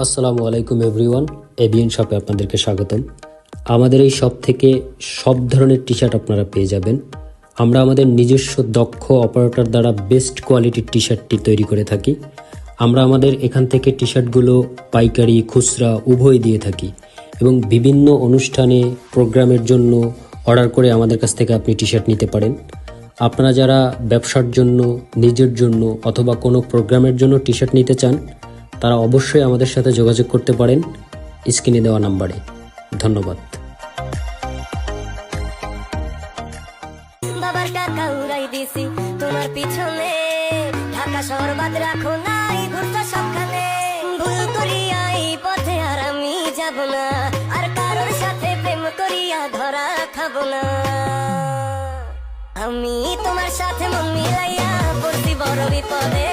আসসালামু আলাইকুম everyone, ABN শপে আপনাদেরকে স্বাগতম। আমাদের এই শপ থেকে সব ধরনের টি শার্ট আপনারা পেয়ে যাবেন। আমরা আমাদের নিজস্ব দক্ষ অপারেটর দ্বারা বেস্ট কোয়ালিটির টি শার্টটি তৈরি করে থাকি। আমরা আমাদের এখান থেকে টি শার্টগুলো পাইকারি খুচরা উভয় দিয়ে থাকি এবং বিভিন্ন অনুষ্ঠানে প্রোগ্রামের জন্য অর্ডার করে আমাদের কাছ থেকে আপনি টি শার্ট নিতে পারেন। আপনারা যারা ব্যবসার জন্য, নিজের জন্য অথবা কোনো প্রোগ্রামের জন্য টি শার্ট নিতে চান, তারা অবশ্যই আমাদের সাথে যোগাযোগ করতে পারেন স্ক্রিনে দেওয়া নাম্বারে। ধন্যবাদ। বাবার টাকা উড়াই দিছি তোমার পিছনে, ঢাকা শহর বাদ রাখো নাই, ঘুরছো সবখানে। ভুল করিয়া এই পথে আর আমি যাব না, আর কারোর সাথে প্রেম করিয়া ধরা খাবো না। আমি তোমার সাথে মন মিলাইয়া পড়ছি বড় বিপদে।